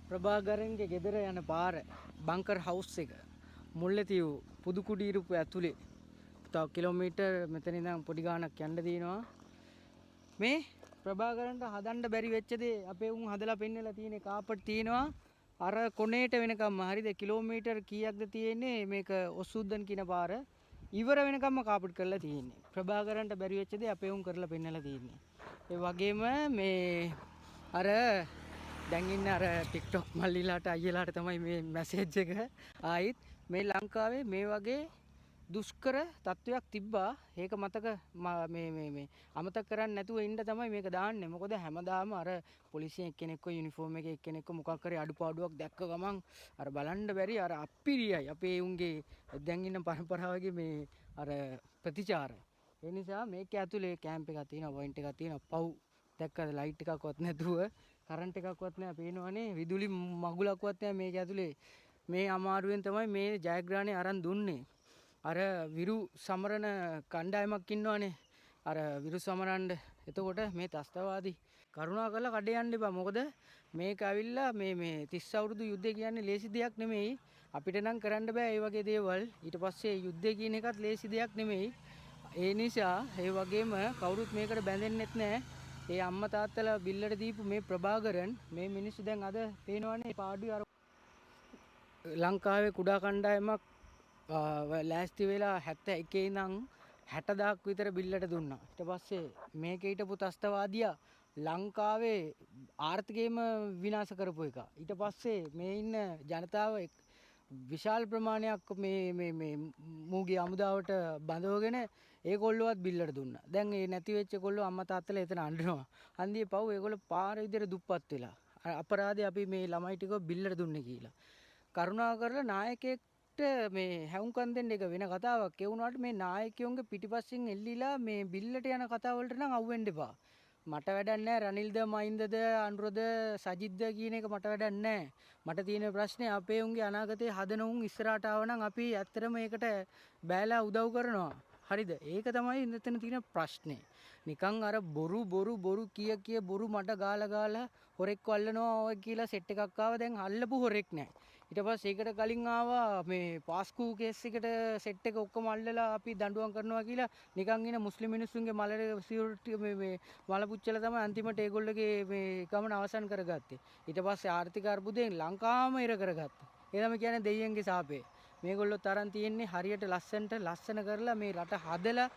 ප්‍රභාකරන්ගේ ගෙදර යන පාර බංකර් හවුස් එක මුල්ලේ තියු පුදු කුඩීරුපු ඇතුලේ තව කිලෝමීටර් මෙතන ඉඳන් පොඩි ගාණක් යන්න දිනවා මේ ප්‍රභාකරන්ට හදන්න බැරි වෙච්ච දේ අපේ උන් හදලා පෙන්නලා තියෙන කාපට් තියෙනවා අර කොනේට වෙනකම්ම හරිද කිලෝමීටර් කීයක්ද තියෙන්නේ මේක ඔසුද්දන් කියන පාර ඉවර වෙනකම්ම කාපට් කරලා තියෙන්නේ ප්‍රභාකරන්ට බැරි වෙච්ච දේ අපේ උන් කරලා පෙන්නලා තියෙන්නේ ඒ වගේම මේ අර දැන් ඉන්න අර TikTok මල්ලිලාට අයියලාට තමයි මේ මැසේජ් එක ආයිත් මේ ලංකාවේ මේ වගේ දුෂ්කර තත්වයක් තිබ්බා ඒක මතක මේ අමතක කරන්නේ නැතුව ඉන්න තමයි මේක දාන්නේ මොකද හැමදාම අර පොලිසියෙන් එක්කෙනෙක්ව යුනිෆෝම් එකේ එක්කෙනෙක්ව මොකක් කරේ අඩුපාඩුවක් දැක්ක ගමන් අර බලන්න බැරි අර අප්පිරියයි අපේ උන්ගේ දැන් ඉන්න පරම්පරාවගේ මේ අර ප්‍රතිචාර ඒ නිසා මේක ඇතුලේ කැම්ප් එකක් තියෙනවා පොයින්ට් එකක් තියෙනවා පව් දැක්කද ලයිට් එකක්වත් නැතුව කරන්ට් එකක්වත් නැහැ පේනවනේ විදුලි මගුලක්වත් නැහැ මේක ඇතුලේ මේ අමාරුවෙන් තමයි මේ ජයග්‍රහණය අරන් දුන්නේ අර විරු සමරන කණ්ඩායමක් ඉන්නවනේ අර විරු සමරන්න එතකොට මේ ත්‍ස්තවාදී කරුණාකරලා කඩේ යන්න එපා මොකද මේක ඇවිල්ලා මේ 30 අවුරුදු යුද්ධය කියන්නේ ලේසි දෙයක් නෙමෙයි අපිට නම් කරන්න බෑ මේ වගේ දේවල් ඊට පස්සේ යුද්ධය කියන එකත් ලේසි දෙයක් නෙමෙයි ඒ නිසා ඒ වගේම කවුරුත් මේකට බැඳෙන්නෙත් නැහැ ඒ අම්මා තාත්තලා බිල්ලට දීපු මේ ප්‍රභාකරන් මේ මිනිස්සු දැන් අද පේනවනේ පාඩුවේ අර ලංකාවේ කුඩා කණ්ඩායමක් ලෑස්ති වෙලා 71 ඉඳන් 60000ක් විතර බිල්ලට දුන්නා. ඊට පස්සේ මේකේ හිටපු ත්‍ස්තවාදියා ලංකාවේ ආර්ථිකයම විනාශ කරපු එක. ඊට පස්සේ මේ ඉන්න ජනතාව විශාල ප්‍රමාණයක් මේ මූගේ අමුදාවට බඳවගෙන ඒගොල්ලෝවත් බිල්ලට දුන්නා. දැන් ඒ නැති වෙච්ච කොල්ලෝ අම්මා තාත්තලා එතන අඬනවා. හන්දියේ පව් ඒගොල්ලෝ පාර විදියට දුප්පත් වෙලා. අපරාධේ අපි මේ ළමයි ටිකව බිල්ලට දුන්නේ කියලා. කරුණාකරලා නායකයෙක්ට මේ හැවුම්කන් දෙන්න එක වෙන කතාවක්. ඒ වුණාට මේ නායකයෝන්ගේ පිටිපස්සෙන් එල්ලිලා මේ බිල්ලට යන කතාව වලට නම් අවුෙන්න එපා. මට වැඩක් නැහැ රනිල්ද මහින්දද අනුරද සජිත්ද කියන එක මට වැඩක් නැහැ. මට තියෙන ප්‍රශ්නේ අපේ උන්ගේ අනාගතේ හදන උන් ඉස්සරහට ආව නම් අපි ඇත්තටම ඒකට බෑලා උදව් කරනවා. හරිද? ඒක තමයි මෙතන තියෙන ප්‍රශ්නේ. නිකන් අර බොරු කිය බොරු මට ගාලා හොරෙක් වල්ලනවා ඔය කියලා සෙට් එකක් ආවා දැන් අල්ලපු හොරෙක් නැහැ. ඊට පස්සේ ඒකට කලින් ආවා මේ පාස්කු කේස් එකට සෙට් එක ඔක්කොම අල්ලලා අපි දඬුවම් කරනවා කියලා නිකන් ඉන මුස්ලිම් මිනිස්සුන්ගේ මලේ සිකියුරිටි මේ මල පුච්චලා තමයි අන්තිමට ඒගොල්ලෝගේ මේ ගමන අවසන් කරගත්තේ. ඊට පස්සේ ආර්ථික අර්බුදයෙන් ලංකාවම ඉර කරගත්තා. ඒ තමයි කියන්නේ දෙයියන්ගේ සාපේ. මේගොල්ලෝ තරම් තියෙන්නේ හරියට ලස්සන කරලා මේ රට හදලා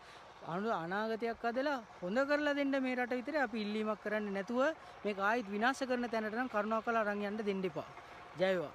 අනාගතයක් හදලා හොඳ කරලා දෙන්න මේ රට විතරේ අපි ඉල්ලීමක් කරන්නේ නැතුව මේක ආයිත් විනාශ කරන තැනට නම් කරුණාකරලා අරන් යන්න දෙන්න එපා. ජය වේවා.